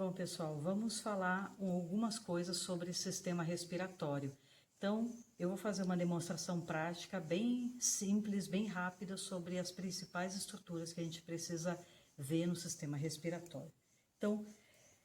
Bom, pessoal, vamos falar algumas coisas sobre sistema respiratório. Então, eu vou fazer uma demonstração prática bem simples, bem rápida sobre as principais estruturas que a gente precisa ver no sistema respiratório. Então,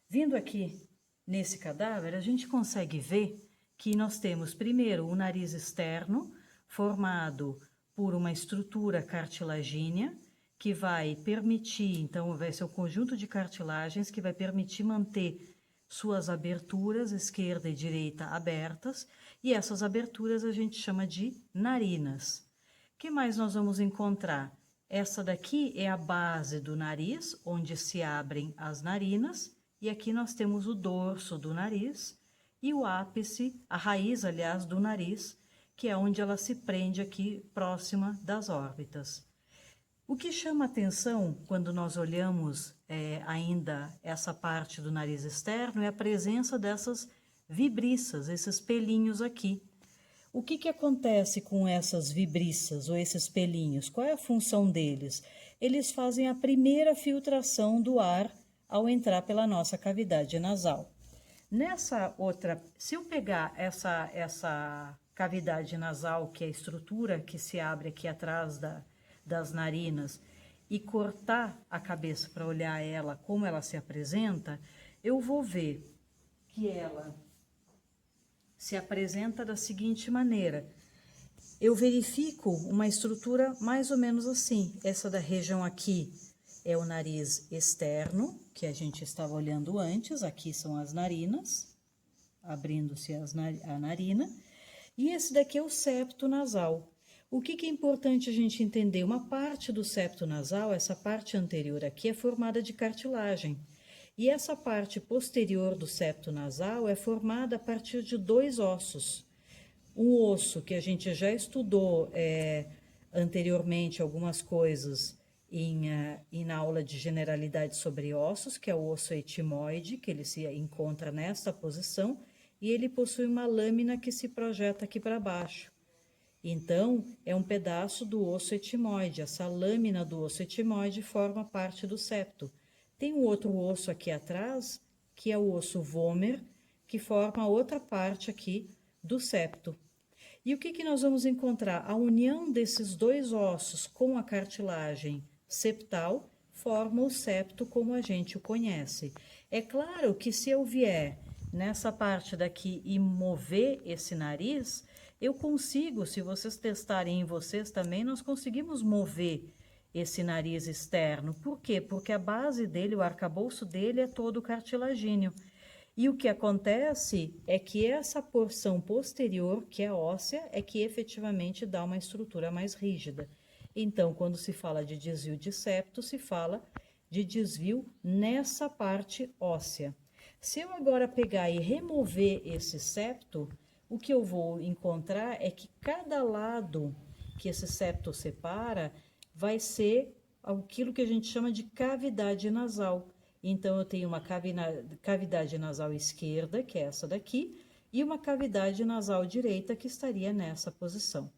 vindo aqui nesse cadáver, a gente consegue ver que nós temos primeiro o nariz externo, formado por uma estrutura cartilagínea, que vai permitir, então vai ser o conjunto de cartilagens que vai permitir manter suas aberturas esquerda e direita abertas, e essas aberturas a gente chama de narinas. O que mais nós vamos encontrar? Essa daqui é a base do nariz, onde se abrem as narinas, e aqui nós temos o dorso do nariz e o ápice, a raiz, aliás, do nariz, que é onde ela se prende aqui próxima das órbitas. O que chama atenção quando nós olhamos ainda essa parte do nariz externo é a presença dessas vibriças, esses pelinhos aqui. O que acontece com essas vibriças ou esses pelinhos? Qual é a função deles? Eles fazem a primeira filtração do ar ao entrar pela nossa cavidade nasal. Nessa outra, se eu pegar essa cavidade nasal, que é a estrutura que se abre aqui atrás das narinas, e cortar a cabeça para olhar ela, como ela se apresenta, eu vou ver que ela se apresenta da seguinte maneira. Eu verifico uma estrutura mais ou menos assim. Essa da região aqui é o nariz externo, que a gente estava olhando antes. Aqui são as narinas, abrindo-se a narina. E esse daqui é o septo nasal. O que é importante a gente entender? Uma parte do septo nasal, essa parte anterior aqui, é formada de cartilagem. E essa parte posterior do septo nasal é formada a partir de dois ossos. Um osso que a gente já estudou anteriormente algumas coisas na aula de generalidade sobre ossos, que é o osso etimoide, que ele se encontra nesta posição, e ele possui uma lâmina que se projeta aqui para baixo. Então, é um pedaço do osso etimoide. Essa lâmina do osso etimoide forma parte do septo. Tem um outro osso aqui atrás, que é o osso vômer, que forma outra parte aqui do septo. E o que nós vamos encontrar? A união desses dois ossos com a cartilagem septal forma o septo como a gente o conhece. É claro que se eu vier nessa parte daqui e mover esse nariz, eu consigo, se vocês testarem em vocês também, nós conseguimos mover esse nariz externo. Por quê? Porque a base dele, o arcabouço dele é todo cartilagíneo. E o que acontece é que essa porção posterior, que é óssea, é que efetivamente dá uma estrutura mais rígida. Então, quando se fala de desvio de septo, se fala de desvio nessa parte óssea. Se eu agora pegar e remover esse septo, o que eu vou encontrar é que cada lado que esse septo separa vai ser aquilo que a gente chama de cavidade nasal. Então, eu tenho uma cavidade nasal esquerda, que é essa daqui, e uma cavidade nasal direita, que estaria nessa posição.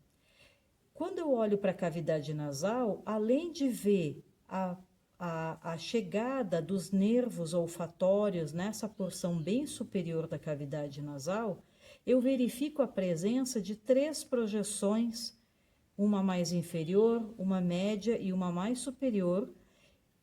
Quando eu olho para a cavidade nasal, além de ver a chegada dos nervos olfatórios nessa porção bem superior da cavidade nasal, eu verifico a presença de três projeções, uma mais inferior, uma média e uma mais superior,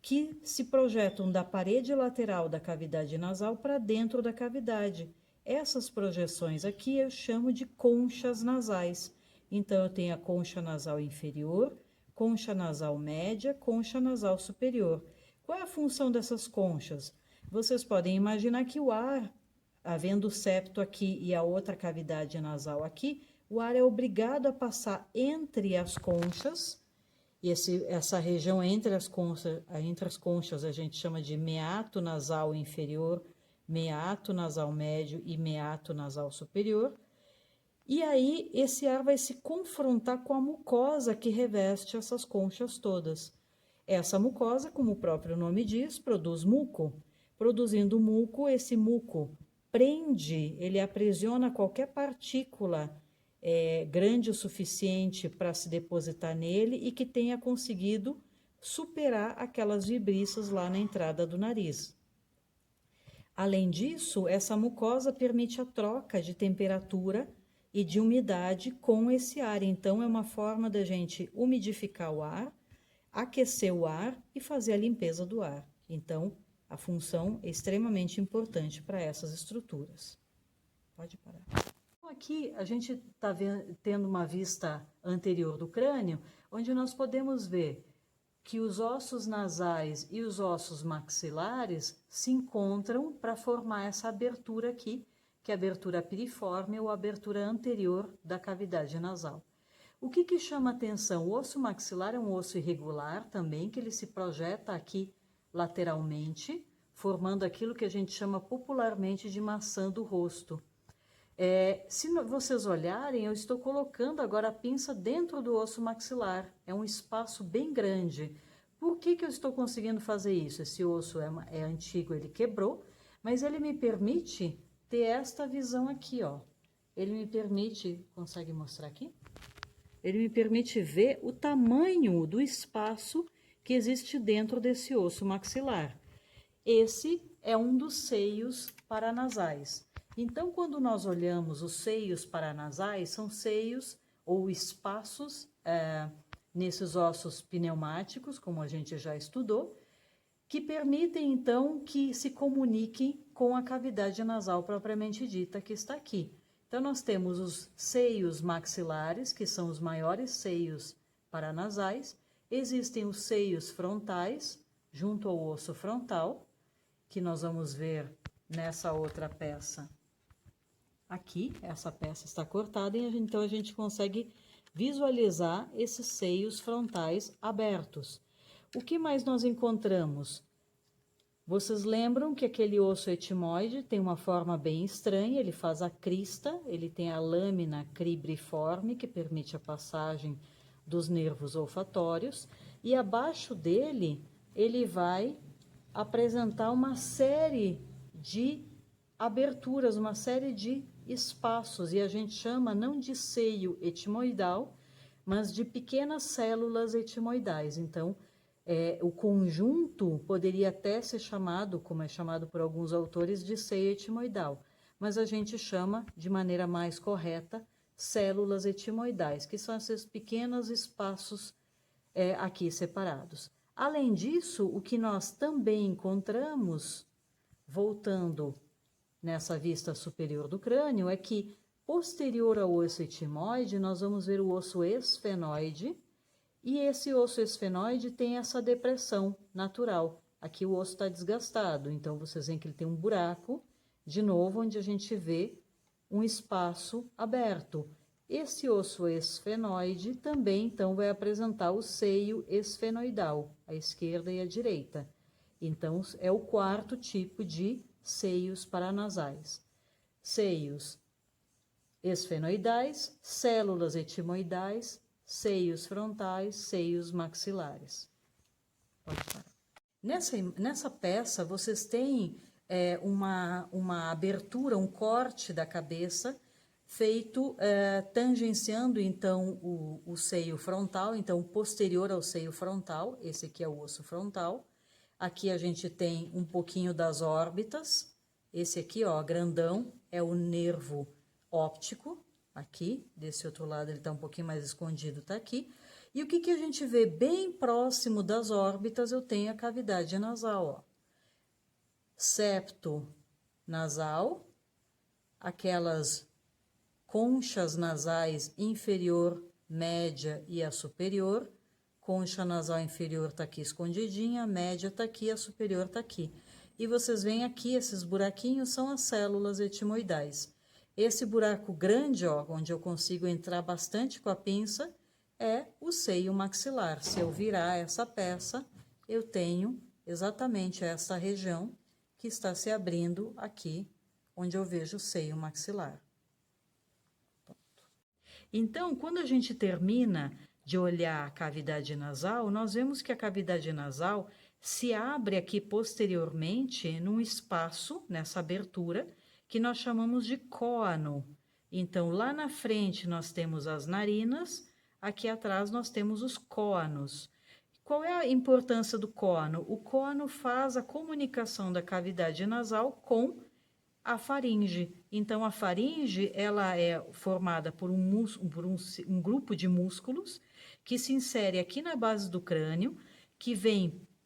que se projetam da parede lateral da cavidade nasal para dentro da cavidade. Essas projeções aqui eu chamo de conchas nasais. Então, eu tenho a concha nasal inferior, concha nasal média, concha nasal superior. Qual é a função dessas conchas? Vocês podem imaginar que o ar, havendo o septo aqui e a outra cavidade nasal aqui, o ar é obrigado a passar entre as conchas. Essa região entre as conchas a gente chama de meato nasal inferior, meato nasal médio e meato nasal superior. E aí esse ar vai se confrontar com a mucosa que reveste essas conchas todas. Essa mucosa, como o próprio nome diz, produz muco. Produzindo muco, esse muco prende, ele aprisiona qualquer partícula grande o suficiente para se depositar nele e que tenha conseguido superar aquelas vibriças lá na entrada do nariz. Além disso, essa mucosa permite a troca de temperatura e de umidade com esse ar. Então, é uma forma da gente umidificar o ar, aquecer o ar e fazer a limpeza do ar. Então, a função é extremamente importante para essas estruturas. Pode parar. Então, aqui a gente está tendo uma vista anterior do crânio, onde nós podemos ver que os ossos nasais e os ossos maxilares se encontram para formar essa abertura aqui, que é a abertura piriforme ou abertura anterior da cavidade nasal. O que chama atenção? O osso maxilar é um osso irregular também, que ele se projeta aqui lateralmente, formando aquilo que a gente chama popularmente de maçã do rosto. Se vocês olharem, eu estou colocando agora a pinça dentro do osso maxilar. É um espaço bem grande. Por que eu estou conseguindo fazer isso? Esse osso é antigo, ele quebrou, mas ele me permite ter esta visão aqui, ó. Ele me permite, consegue mostrar aqui? Ele me permite ver o tamanho do espaço que existe dentro desse osso maxilar. Esse é um dos seios paranasais. Então, quando nós olhamos os seios paranasais, são seios ou espaços nesses ossos pneumáticos, como a gente já estudou, que permitem, então, que se comuniquem com a cavidade nasal propriamente dita, que está aqui. Então, nós temos os seios maxilares, que são os maiores seios paranasais. Existem os seios frontais, junto ao osso frontal, que nós vamos ver nessa outra peça aqui. Essa peça está cortada, e então a gente consegue visualizar esses seios frontais abertos. O que mais nós encontramos? Vocês lembram que aquele osso etimoide tem uma forma bem estranha, ele faz a crista, ele tem a lâmina cribriforme, que permite a passagem dos nervos olfatórios, e abaixo dele ele vai apresentar uma série de aberturas, uma série de espaços, e a gente chama não de seio etimoidal, mas de pequenas células etimoidais. Então, o conjunto poderia até ser chamado, como é chamado por alguns autores, de seio etimoidal, mas a gente chama, de maneira mais correta, células etimoidais, que são esses pequenos espaços aqui separados. Além disso, o que nós também encontramos, voltando nessa vista superior do crânio, é que, posterior ao osso etimoide, nós vamos ver o osso esfenoide, e esse osso esfenoide tem essa depressão natural. Aqui o osso está desgastado, então vocês veem que ele tem um buraco, de novo, onde a gente vê um espaço aberto. Esse osso esfenoide também, então, vai apresentar o seio esfenoidal, à esquerda e à direita. Então, é o quarto tipo de seios paranasais. Seios esfenoidais, células etimoidais, seios frontais, seios maxilares. Pode parar. Nessa peça, vocês têm uma abertura, um corte da cabeça, feito tangenciando, então, o seio frontal, então, posterior ao seio frontal, esse aqui é o osso frontal. Aqui a gente tem um pouquinho das órbitas, esse aqui, ó, grandão, é o nervo óptico, aqui, desse outro lado ele está um pouquinho mais escondido, está aqui. E o que a gente vê bem próximo das órbitas? Eu tenho a cavidade nasal, ó. Septo nasal, aquelas conchas nasais inferior, média e a superior. Concha nasal inferior está aqui escondidinha, a média está aqui, a superior está aqui. E vocês veem aqui, esses buraquinhos são as células etimoidais. Esse buraco grande, ó, onde eu consigo entrar bastante com a pinça, é o seio maxilar. Se eu virar essa peça, eu tenho exatamente essa região que está se abrindo aqui, onde eu vejo o seio maxilar. Então, quando a gente termina de olhar a cavidade nasal, nós vemos que a cavidade nasal se abre aqui posteriormente num espaço, nessa abertura, que nós chamamos de cóano. Então, lá na frente nós temos as narinas, aqui atrás nós temos os cóanos. Qual é a importância do cono? O cono faz a comunicação da cavidade nasal com a faringe. Então, a faringe, ela é formada por um grupo de músculos que se insere aqui na base do crânio, que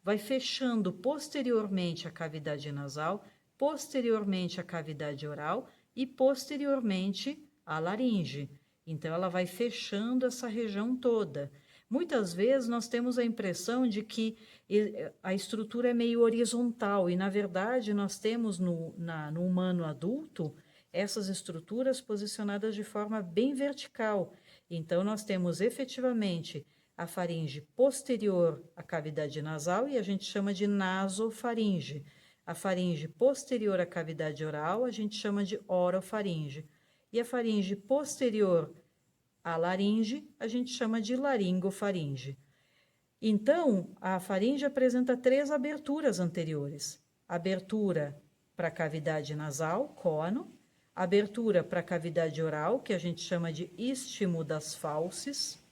vai fechando posteriormente a cavidade nasal, posteriormente a cavidade oral e posteriormente a laringe. Então, ela vai fechando essa região toda. Muitas vezes nós temos a impressão de que a estrutura é meio horizontal e, na verdade, nós temos no humano adulto essas estruturas posicionadas de forma bem vertical. Então, nós temos efetivamente a faringe posterior à cavidade nasal e a gente chama de nasofaringe. A faringe posterior à cavidade oral a gente chama de orofaringe. E a faringe posterior à laringe a gente chama de laringofaringe. Então, a faringe apresenta 3 aberturas anteriores. Abertura para a cavidade nasal, cono, abertura para a cavidade oral, que a gente chama de istmo das fauces,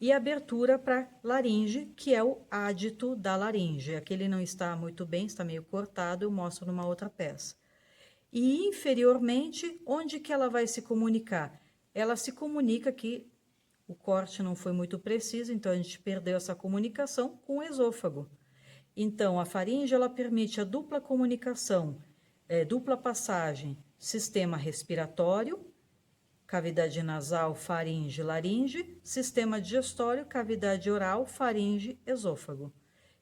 e abertura para laringe, que é o ádito da laringe. Aqui ele não está muito bem, está meio cortado, eu mostro numa outra peça. E inferiormente, onde que ela vai se comunicar? Ela se comunica aqui, o corte não foi muito preciso, então a gente perdeu essa comunicação com o esôfago. Então, a faringe, ela permite a dupla comunicação, dupla passagem, sistema respiratório, cavidade nasal, faringe, laringe, sistema digestório, cavidade oral, faringe, esôfago.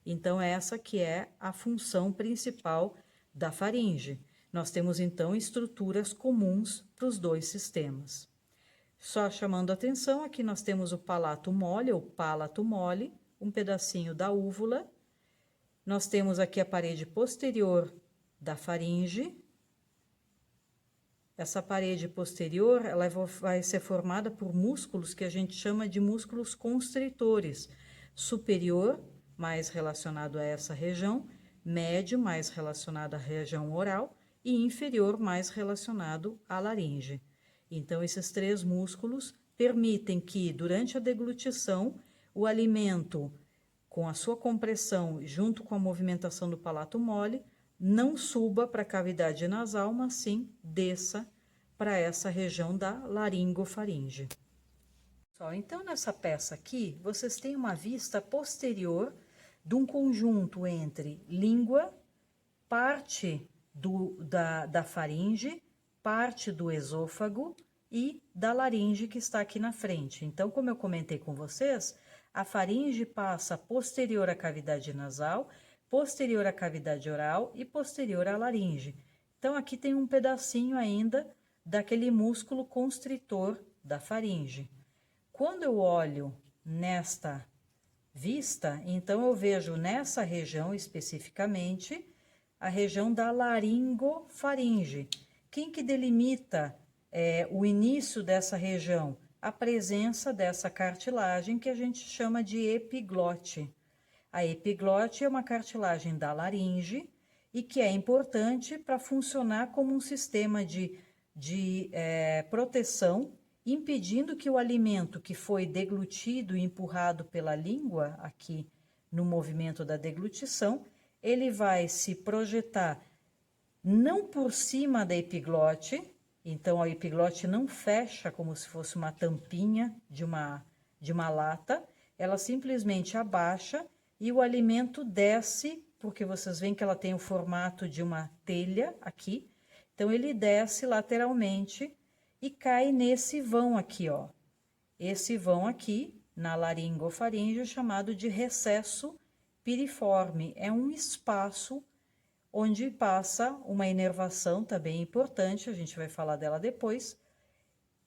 Então, essa que é a função principal da faringe. Nós temos, então, estruturas comuns para os 2 sistemas. Só chamando a atenção, aqui nós temos o palato mole, ou palato mole, um pedacinho da úvula. Nós temos aqui a parede posterior da faringe. Essa parede posterior, ela vai ser formada por músculos que a gente chama de músculos constritores. Superior, mais relacionado a essa região, médio, mais relacionado à região oral, e inferior, mais relacionado à laringe. Então, esses 3 músculos permitem que, durante a deglutição, o alimento, com a sua compressão, junto com a movimentação do palato mole, não suba para a cavidade nasal, mas sim desça para essa região da laringofaringe. Então, nessa peça aqui, vocês têm uma vista posterior de um conjunto entre língua, parte da faringe, parte do esôfago e da laringe que está aqui na frente. Então, como eu comentei com vocês, a faringe passa posterior à cavidade nasal, posterior à cavidade oral e posterior à laringe. Então, aqui tem um pedacinho ainda daquele músculo constritor da faringe. Quando eu olho nesta vista, então eu vejo nessa região especificamente a região da laringofaringe. Quem que delimita o início dessa região? A presença dessa cartilagem que a gente chama de epiglote. A epiglote é uma cartilagem da laringe e que é importante para funcionar como um sistema de proteção, impedindo que o alimento que foi deglutido e empurrado pela língua, aqui no movimento da deglutição, ele vai se projetar não por cima da epiglote, então a epiglote não fecha como se fosse uma tampinha de uma lata, ela simplesmente abaixa e o alimento desce, porque vocês veem que ela tem o formato de uma telha aqui, então ele desce lateralmente e cai nesse vão aqui, ó. Esse vão aqui, na laringofaringe, é chamado de recesso piriforme. É um espaço onde passa uma inervação também importante, a gente vai falar dela depois.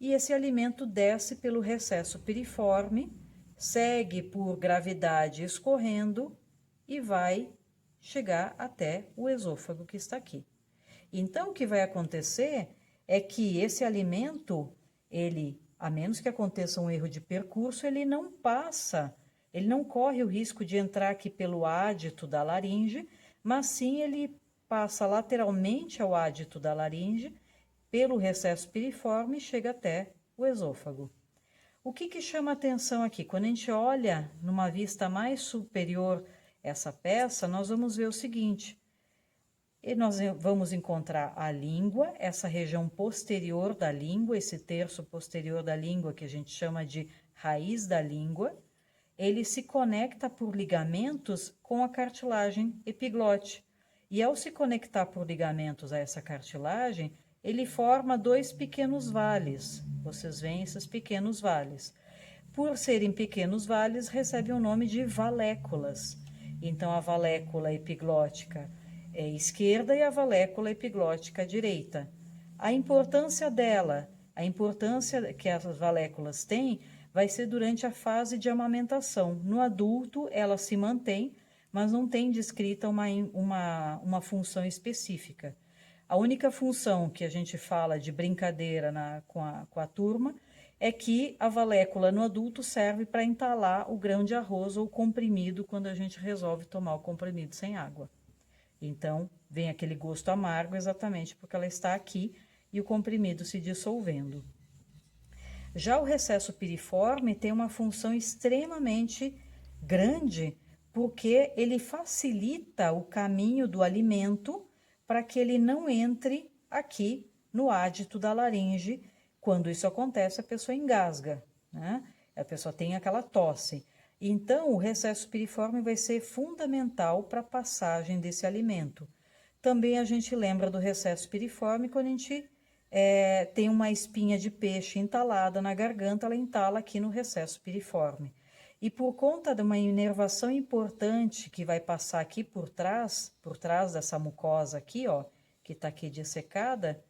E esse alimento desce pelo recesso piriforme, segue por gravidade escorrendo e vai chegar até o esôfago que está aqui. Então, o que vai acontecer é que esse alimento, a menos que aconteça um erro de percurso, ele não passa, ele não corre o risco de entrar aqui pelo ádito da laringe, mas sim ele passa lateralmente ao ádito da laringe, pelo recesso piriforme e chega até o esôfago. O que chama atenção aqui? Quando a gente olha numa vista mais superior essa peça, nós vamos ver o seguinte. E nós vamos encontrar a língua, essa região posterior da língua, esse terço posterior da língua que a gente chama de raiz da língua. Ele se conecta por ligamentos com a cartilagem epiglote. E ao se conectar por ligamentos a essa cartilagem, ele forma dois pequenos vales. Vocês veem esses pequenos vales. Por serem pequenos vales, recebem o nome de valéculas. Então, a valécula epiglótica é esquerda e a valécula epiglótica direita. A importância dela, a importância que as valéculas têm, vai ser durante a fase de amamentação. No adulto, ela se mantém, mas não tem descrita uma função específica. A única função que a gente fala de brincadeira com a turma é que a valécula no adulto serve para entalar o grão de arroz ou comprimido quando a gente resolve tomar o comprimido sem água. Então, vem aquele gosto amargo exatamente porque ela está aqui e o comprimido se dissolvendo. Já o recesso piriforme tem uma função extremamente grande porque ele facilita o caminho do alimento para que ele não entre aqui no ádito da laringe. Quando isso acontece, a pessoa engasga, né? A pessoa tem aquela tosse. Então, o recesso piriforme vai ser fundamental para a passagem desse alimento. Também a gente lembra do recesso piriforme quando a gente tem uma espinha de peixe entalada na garganta, ela entala aqui no recesso piriforme. E por conta de uma inervação importante que vai passar aqui por trás dessa mucosa aqui, ó, que está aqui dissecada,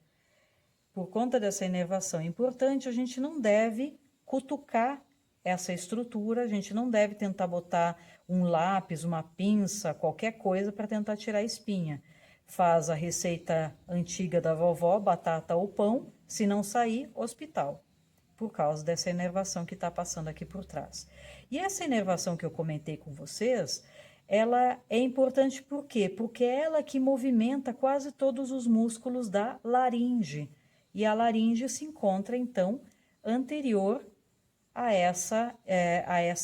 por conta dessa inervação importante, a gente não deve cutucar essa estrutura, a gente não deve tentar botar um lápis, uma pinça, qualquer coisa para tentar tirar a espinha. Faz a receita antiga da vovó, batata ou pão, se não sair, hospital, por causa dessa inervação que está passando aqui por trás. E essa inervação que eu comentei com vocês, ela é importante por quê? Porque é ela que movimenta quase todos os músculos da laringe. E a laringe se encontra, então, anterior a essa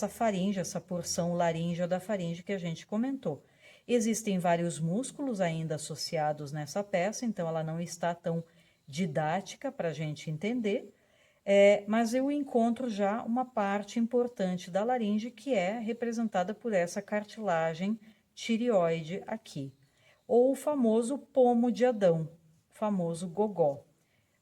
faringe, essa porção laríngea da faringe que a gente comentou. Existem vários músculos ainda associados nessa peça, então ela não está tão didática para a gente entender, mas eu encontro já uma parte importante da laringe que é representada por essa cartilagem tireoide aqui, ou o famoso pomo de Adão, famoso gogó.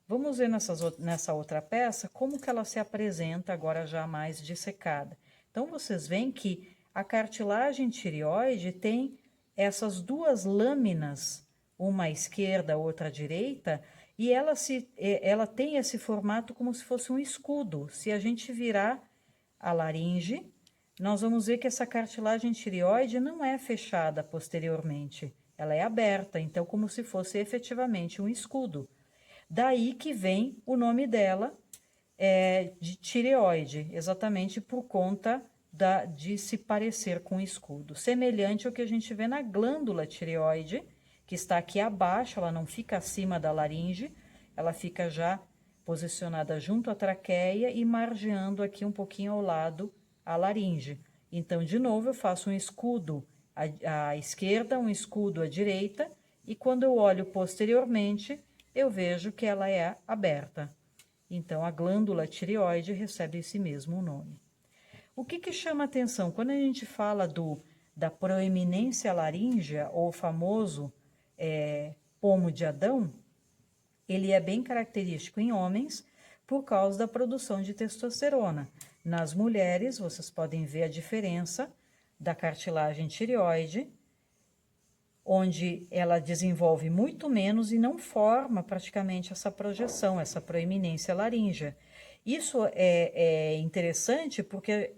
Vamos ver nessa outra peça como que ela se apresenta agora já mais dissecada. Então, vocês veem que a cartilagem tireoide tem essas duas lâminas, uma à esquerda, outra à direita, e ela tem esse formato como se fosse um escudo. Se a gente virar a laringe, nós vamos ver que essa cartilagem tireoide não é fechada posteriormente, ela é aberta, então como se fosse efetivamente um escudo. Daí que vem o nome dela de tireoide, exatamente por conta de se parecer com escudo. Semelhante ao que a gente vê na glândula tireoide, que está aqui abaixo, ela não fica acima da laringe, ela fica já posicionada junto à traqueia e margeando aqui um pouquinho ao lado a laringe. Então, de novo, eu faço um escudo à esquerda, um escudo à direita, e quando eu olho posteriormente, eu vejo que ela é aberta. Então, a glândula tireoide recebe esse mesmo nome. O que chama atenção? Quando a gente fala da proeminência laríngea, ou famoso pomo de Adão, ele é bem característico em homens por causa da produção de testosterona. Nas mulheres, vocês podem ver a diferença da cartilagem tireoide, onde ela desenvolve muito menos e não forma praticamente essa projeção, essa proeminência laríngea. Isso é interessante porque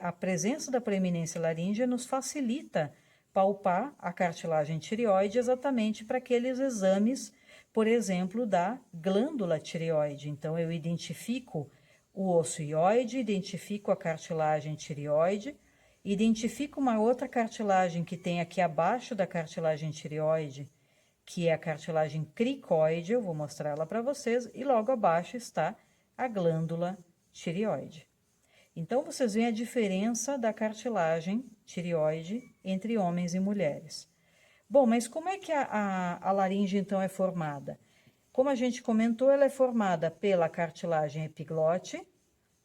a presença da proeminência laríngea nos facilita palpar a cartilagem tireoide exatamente para aqueles exames, por exemplo, da glândula tireoide. Então, eu identifico o osso ióide, identifico a cartilagem tireoide, identifico uma outra cartilagem que tem aqui abaixo da cartilagem tireoide, que é a cartilagem cricoide, eu vou mostrar ela para vocês, e logo abaixo está a glândula tireoide. Então, vocês veem a diferença da cartilagem tireoide entre homens e mulheres. Bom, mas como é que a laringe, então, é formada? Como a gente comentou, ela é formada pela cartilagem epiglote,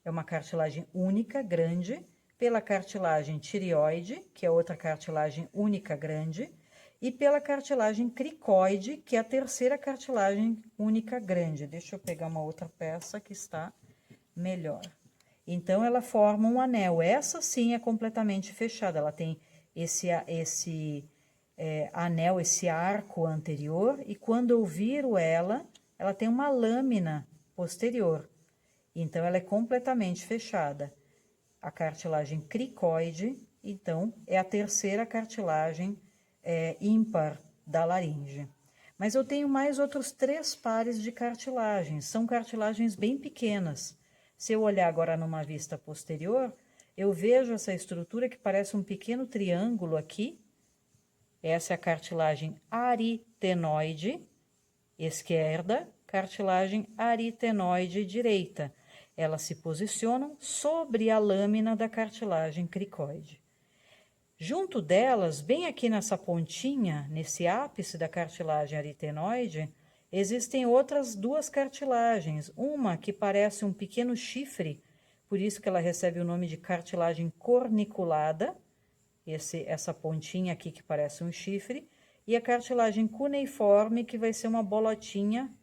é uma cartilagem única, grande, pela cartilagem tireoide, que é outra cartilagem única, grande, e pela cartilagem cricoide, que é a terceira cartilagem única, grande. Deixa eu pegar uma outra peça que está melhor. Então, ela forma um anel. Essa sim é completamente fechada, ela tem esse anel, esse arco anterior, e quando eu viro ela tem uma lâmina posterior. Então, ela é completamente fechada. A cartilagem cricoide, então, é a terceira cartilagem ímpar da laringe. Mas eu tenho mais outros 3 pares de cartilagens, são cartilagens bem pequenas. Se eu olhar agora numa vista posterior, eu vejo essa estrutura que parece um pequeno triângulo aqui. Essa é a cartilagem aritenoide esquerda, cartilagem aritenoide direita. Elas se posicionam sobre a lâmina da cartilagem cricoide. Junto delas, bem aqui nessa pontinha, nesse ápice da cartilagem aritenoide, existem outras 2 cartilagens. Uma que parece um pequeno chifre, por isso que ela recebe o nome de cartilagem corniculada, essa pontinha aqui que parece um chifre, e a cartilagem cuneiforme, que vai ser uma bolotinha,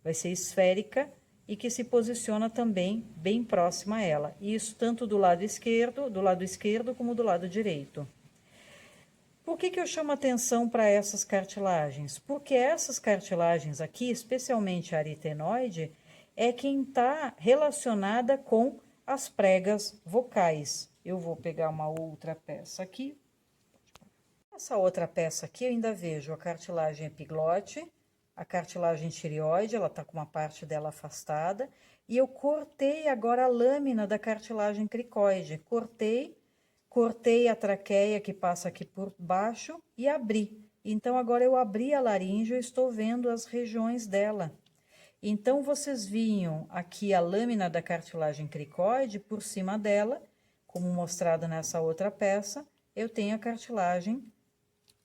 vai ser esférica, e que se posiciona também bem próxima a ela. Isso tanto do lado esquerdo como do lado direito. Por que eu chamo atenção para essas cartilagens? Porque essas cartilagens aqui, especialmente a aritenoide, é quem está relacionada com as pregas vocais. Eu vou pegar uma outra peça aqui. Essa outra peça aqui eu ainda vejo a cartilagem epiglote, a cartilagem tireoide, ela está com uma parte dela afastada, e eu cortei agora a lâmina da cartilagem cricoide. Cortei a traqueia que passa aqui por baixo e abri. Então, agora eu abri a laringe e estou vendo as regiões dela. Então, vocês viam aqui a lâmina da cartilagem cricoide por cima dela, como mostrado nessa outra peça, eu tenho a cartilagem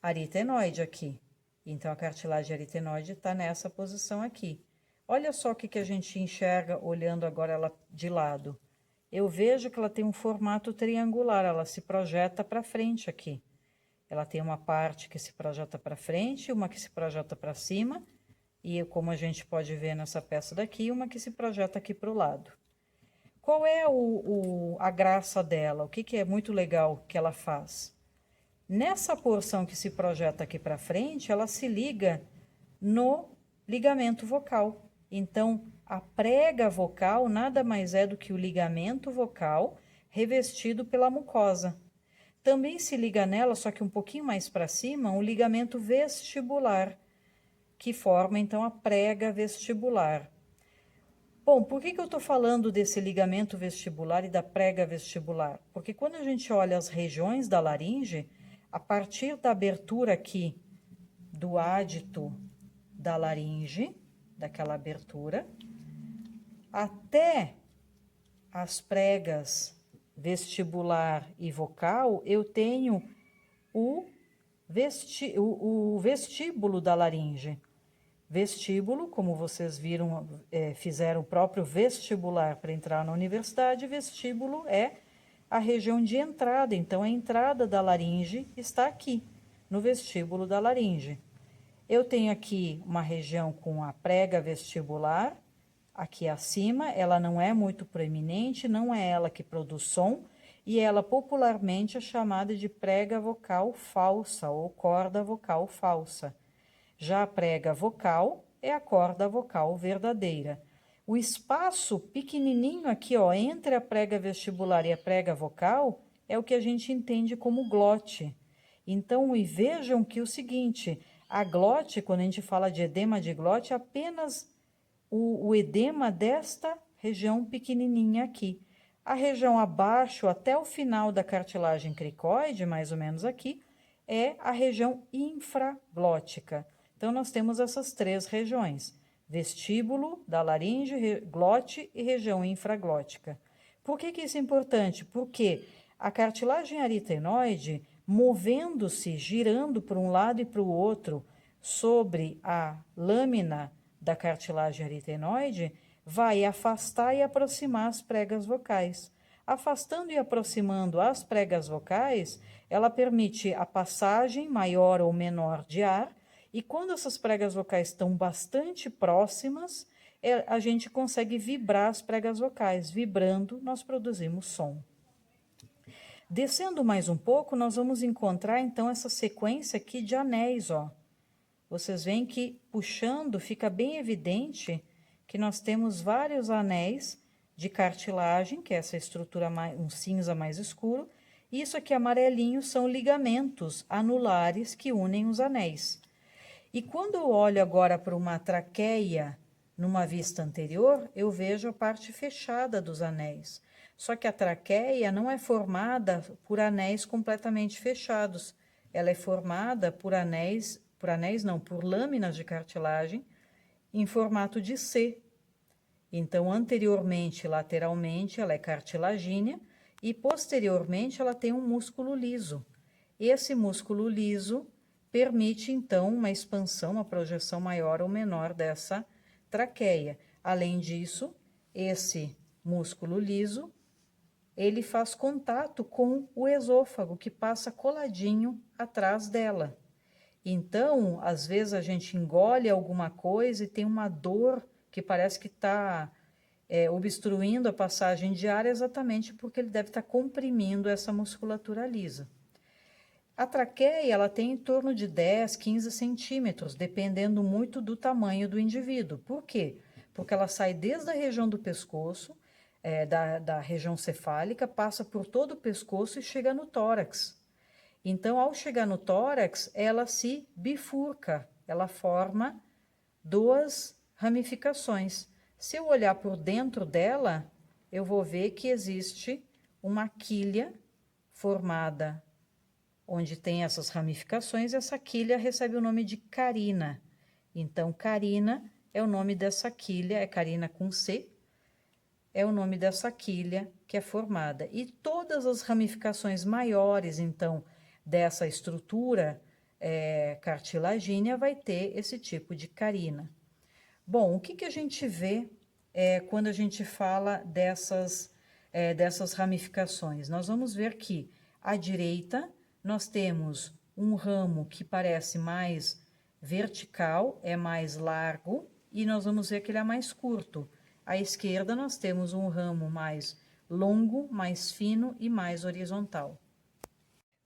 aritenoide aqui. Então, a cartilagem aritenoide está nessa posição aqui. Olha só o que a gente enxerga olhando agora ela de lado. Eu vejo que ela tem um formato triangular, ela se projeta para frente aqui. Ela tem uma parte que se projeta para frente, uma que se projeta para cima, e como a gente pode ver nessa peça daqui, uma que se projeta aqui para o lado. Qual é a graça dela? O que é muito legal que ela faz? Nessa porção que se projeta aqui para frente, ela se liga no ligamento vocal. Então, a prega vocal nada mais é do que o ligamento vocal revestido pela mucosa. Também se liga nela, só que um pouquinho mais para cima, o ligamento vestibular, que forma então a prega vestibular. Bom, por que eu estou falando desse ligamento vestibular e da prega vestibular? Porque quando a gente olha as regiões da laringe, a partir da abertura aqui do ádito da laringe, daquela abertura, até as pregas vestibular e vocal, eu tenho o vestíbulo da laringe. Vestíbulo, como vocês viram, fizeram o próprio vestibular para entrar na universidade, vestíbulo é a região de entrada, então a entrada da laringe está aqui, no vestíbulo da laringe. Eu tenho aqui uma região com a prega vestibular, aqui acima, ela não é muito proeminente, não é ela que produz som, e ela popularmente é chamada de prega vocal falsa ou corda vocal falsa. Já a prega vocal é a corda vocal verdadeira. O espaço pequenininho aqui, ó, entre a prega vestibular e a prega vocal, é o que a gente entende como glote. Então, e vejam que o seguinte, a glote, quando a gente fala de edema de glote, é apenas o edema desta região pequenininha aqui. A região abaixo, até o final da cartilagem cricoide, mais ou menos aqui, é a região infraglótica. Então, nós temos essas 3 regiões. vestíbulo da laringe, glote e região infraglótica. Por que isso é importante? Porque a cartilagem aritenoide, movendo-se, girando para um lado e para o outro sobre a lâmina da cartilagem aritenoide, vai afastar e aproximar as pregas vocais. Afastando e aproximando as pregas vocais, ela permite a passagem maior ou menor de ar, e quando essas pregas vocais estão bastante próximas, a gente consegue vibrar as pregas vocais. Vibrando, nós produzimos som. Descendo mais um pouco, nós vamos encontrar, então, essa sequência aqui de anéis, ó. Vocês veem que, puxando, fica bem evidente que nós temos vários anéis de cartilagem, que é essa estrutura um cinza mais escuro, e isso aqui amarelinho são ligamentos anulares que unem os anéis. E quando eu olho agora para uma traqueia numa vista anterior, eu vejo a parte fechada dos anéis. Só que a traqueia não é formada por anéis completamente fechados. Ela é formada por por lâminas de cartilagem em formato de C. Então, anteriormente, lateralmente, ela é cartilagínea e posteriormente ela tem um músculo liso. Esse músculo liso permite, então, uma expansão, uma projeção maior ou menor dessa traqueia. Além disso, esse músculo liso, ele faz contato com o esôfago, que passa coladinho atrás dela. Então, às vezes a gente engole alguma coisa e tem uma dor que parece que está obstruindo a passagem de ar, exatamente porque ele deve estar comprimindo essa musculatura lisa. A traqueia, ela tem em torno de 10, 15 centímetros, dependendo muito do tamanho do indivíduo. Por quê? Porque ela sai desde a região do pescoço, da região cefálica, passa por todo o pescoço e chega no tórax. Então, ao chegar no tórax, ela se bifurca, ela forma duas ramificações. Se eu olhar por dentro dela, eu vou ver que existe uma quilha formada onde tem essas ramificações, essa quilha recebe o nome de carina. Então, carina é o nome dessa quilha, é carina com C, é o nome dessa quilha que é formada. E todas as ramificações maiores, então, dessa estrutura cartilagínea vai ter esse tipo de carina. Bom, o que a gente vê quando a gente fala dessas ramificações? Nós vamos ver que à direita nós temos um ramo que parece mais vertical, é mais largo, e nós vamos ver que ele é mais curto. À esquerda nós temos um ramo mais longo, mais fino e mais horizontal.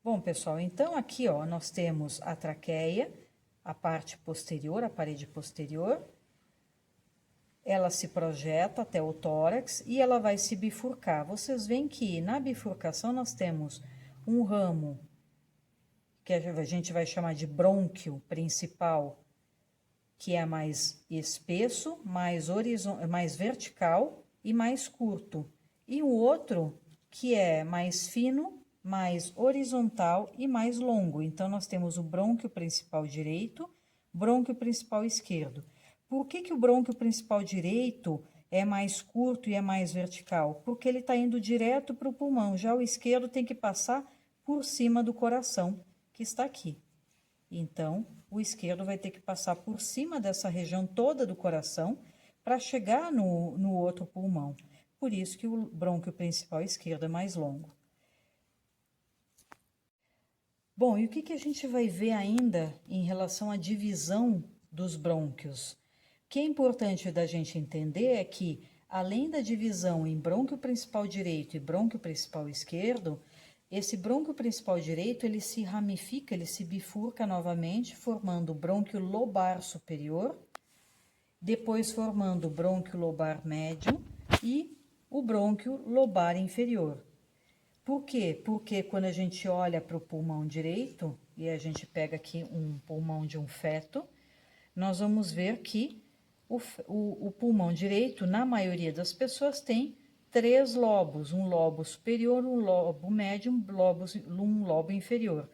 Bom, pessoal, então aqui, ó, nós temos a traqueia, a parte posterior, a parede posterior. Ela se projeta até o tórax e ela vai se bifurcar. Vocês veem que na bifurcação nós temos um ramo que a gente vai chamar de brônquio principal, que é mais espesso, mais vertical e mais curto. E o outro que é mais fino, mais horizontal e mais longo. Então, nós temos o brônquio principal direito, brônquio principal esquerdo. Por que o brônquio principal direito é mais curto e é mais vertical? Porque ele está indo direto para o pulmão. Já o esquerdo tem que passar por cima do coração, que está aqui. Então, o esquerdo vai ter que passar por cima dessa região toda do coração para chegar no outro pulmão. Por isso que o brônquio principal esquerdo é mais longo. Bom, e o que a gente vai ver ainda em relação à divisão dos brônquios? O que é importante da gente entender é que, além da divisão em brônquio principal direito e brônquio principal esquerdo, esse brônquio principal direito, ele se ramifica, ele se bifurca novamente, formando o brônquio lobar superior, depois formando o brônquio lobar médio e o brônquio lobar inferior. Por quê? Porque quando a gente olha para o pulmão direito, e a gente pega aqui um pulmão de um feto, nós vamos ver que o pulmão direito, na maioria das pessoas, tem 3 lobos, um lobo superior, um lobo médio, um lobo inferior.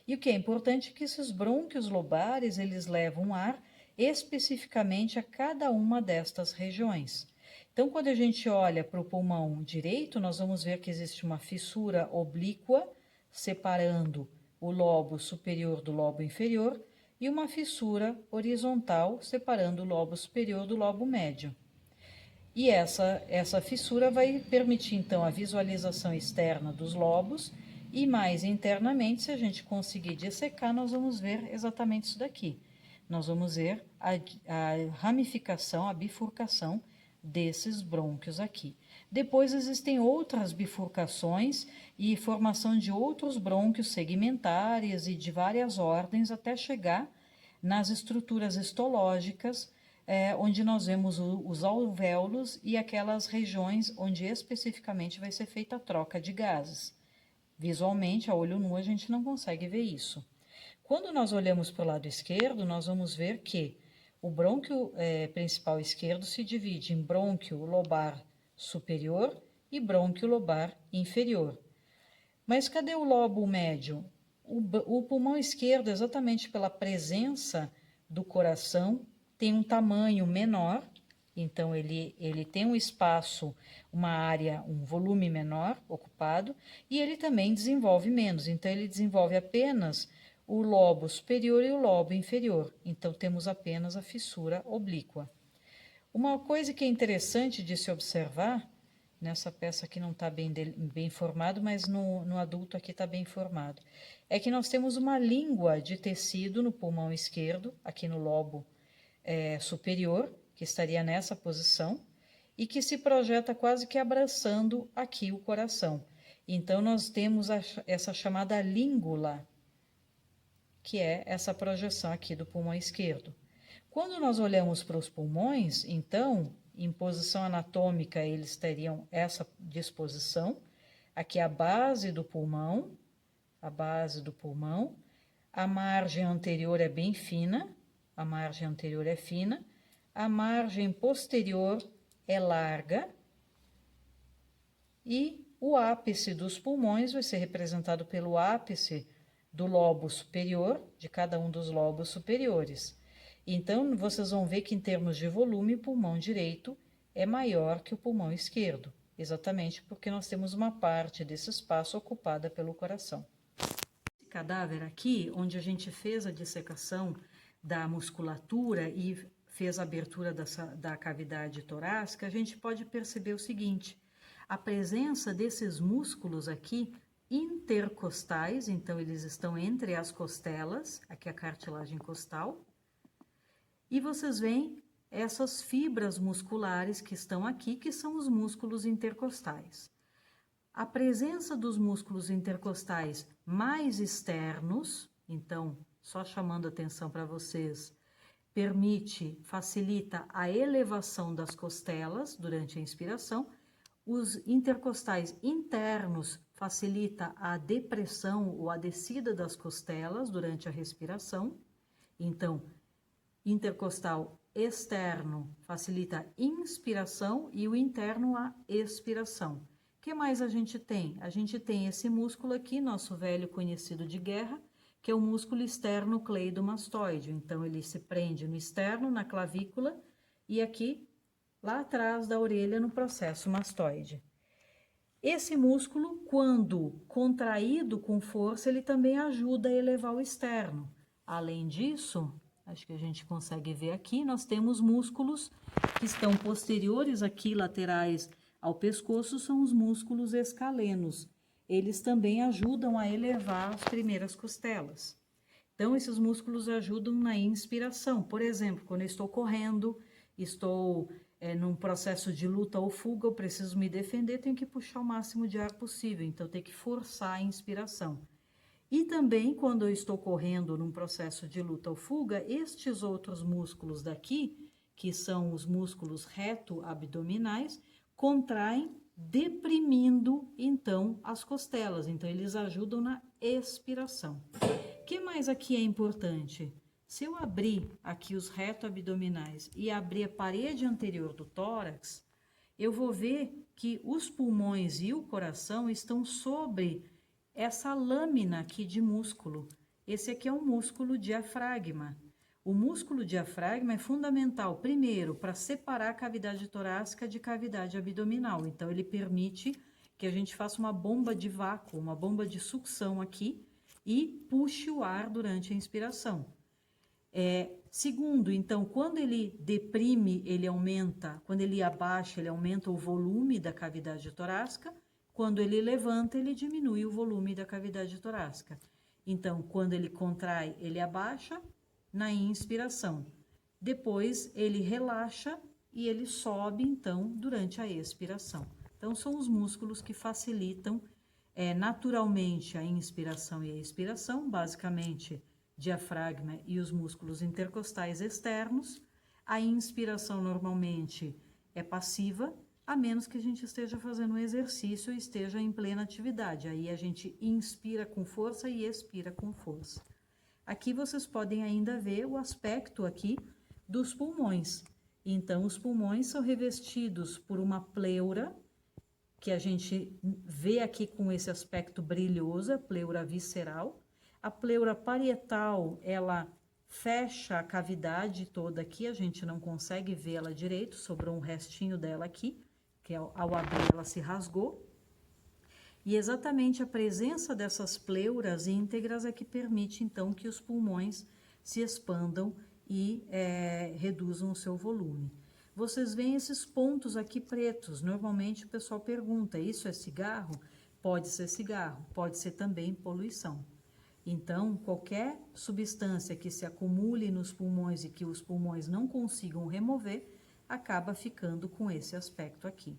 E o que é importante é que esses brônquios lobares, eles levam ar especificamente a cada uma destas regiões. Então, quando a gente olha para o pulmão direito, nós vamos ver que existe uma fissura oblíqua separando o lobo superior do lobo inferior e uma fissura horizontal separando o lobo superior do lobo médio. E essa fissura vai permitir, então, a visualização externa dos lobos e mais internamente, se a gente conseguir dissecar, nós vamos ver exatamente isso daqui. Nós vamos ver a ramificação, a bifurcação desses brônquios aqui. Depois existem outras bifurcações e formação de outros brônquios segmentares e de várias ordens até chegar nas estruturas histológicas, onde nós vemos os alvéolos e aquelas regiões onde especificamente vai ser feita a troca de gases. Visualmente, a olho nu, a gente não consegue ver isso. Quando nós olhamos para o lado esquerdo, nós vamos ver que o brônquio principal esquerdo se divide em brônquio lobar superior e brônquio lobar inferior. Mas cadê o lobo médio? O pulmão esquerdo, exatamente pela presença do coração, tem um tamanho menor, então ele tem um espaço, uma área, um volume menor ocupado, e ele também desenvolve menos, então ele desenvolve apenas o lobo superior e o lobo inferior, então temos apenas a fissura oblíqua. Uma coisa que é interessante de se observar, nessa peça aqui não está bem formado, mas no adulto aqui está bem formado, é que nós temos uma língua de tecido no pulmão esquerdo, aqui no lobo superior, que estaria nessa posição, e que se projeta quase que abraçando aqui o coração. Então, nós temos essa chamada língula, que é essa projeção aqui do pulmão esquerdo. Quando nós olhamos para os pulmões, então, em posição anatômica, eles teriam essa disposição. Aqui a base do pulmão, a margem anterior é bem fina, a margem anterior é fina, a margem posterior é larga e o ápice dos pulmões vai ser representado pelo ápice do lobo superior, de cada um dos lobos superiores. Então, vocês vão ver que em termos de volume, o pulmão direito é maior que o pulmão esquerdo, exatamente porque nós temos uma parte desse espaço ocupada pelo coração. Esse cadáver aqui, onde a gente fez a dissecação da musculatura e fez a abertura da cavidade torácica, a gente pode perceber o seguinte: a presença desses músculos aqui intercostais, então eles estão entre as costelas, aqui a cartilagem costal, e vocês veem essas fibras musculares que estão aqui, que são os músculos intercostais. A presença dos músculos intercostais mais externos, então, só chamando atenção para vocês, facilita a elevação das costelas durante a inspiração. Os intercostais internos facilita a depressão ou a descida das costelas durante a respiração. Então, intercostal externo facilita a inspiração e o interno a expiração. O que mais a gente tem? A gente tem esse músculo aqui, nosso velho conhecido de guerra, que é o músculo externo cleidomastoide. Então, ele se prende no externo, na clavícula, e aqui, lá atrás da orelha, no processo mastoide. Esse músculo, quando contraído com força, ele também ajuda a elevar o externo. Além disso, acho que a gente consegue ver aqui, nós temos músculos que estão posteriores aqui, laterais ao pescoço, são os músculos escalenos. Eles também ajudam a elevar as primeiras costelas. Então, esses músculos ajudam na inspiração. Por exemplo, quando eu estou correndo, estou num processo de luta ou fuga, eu preciso me defender, tenho que puxar o máximo de ar possível, então tenho que forçar a inspiração. E também, quando eu estou correndo num processo de luta ou fuga, estes outros músculos daqui, que são os músculos reto-abdominais, contraem, deprimindo, então, as costelas. Então, eles ajudam na expiração. O que mais aqui é importante? Se eu abrir aqui os reto-abdominais e abrir a parede anterior do tórax, eu vou ver que os pulmões e o coração estão sobre essa lâmina aqui de músculo. Esse aqui é um músculo diafragma. O músculo diafragma é fundamental, primeiro, para separar a cavidade torácica de cavidade abdominal. Então, ele permite que a gente faça uma bomba de vácuo, uma bomba de sucção aqui e puxe o ar durante a inspiração. Segundo, então, quando ele deprime, ele aumenta, quando ele abaixa, ele aumenta o volume da cavidade torácica, quando ele levanta, ele diminui o volume da cavidade torácica. Então, quando ele contrai, ele abaixa na inspiração. Depois, ele relaxa e ele sobe, então, durante a expiração. Então, são os músculos que facilitam naturalmente a inspiração e a expiração, basicamente diafragma e os músculos intercostais externos. A inspiração normalmente é passiva, a menos que a gente esteja fazendo um exercício e esteja em plena atividade. Aí a gente inspira com força e expira com força. Aqui vocês podem ainda ver o aspecto aqui dos pulmões. Então, os pulmões são revestidos por uma pleura, que a gente vê aqui com esse aspecto brilhoso, a pleura visceral. A pleura parietal, ela fecha a cavidade toda aqui, a gente não consegue vê-la direito, sobrou um restinho dela aqui, que ao abrir ela se rasgou. E exatamente a presença dessas pleuras íntegras é que permite, então, que os pulmões se expandam e reduzam o seu volume. Vocês veem esses pontos aqui pretos. Normalmente o pessoal pergunta, isso é cigarro? Pode ser cigarro, pode ser também poluição. Então, qualquer substância que se acumule nos pulmões e que os pulmões não consigam remover, acaba ficando com esse aspecto aqui.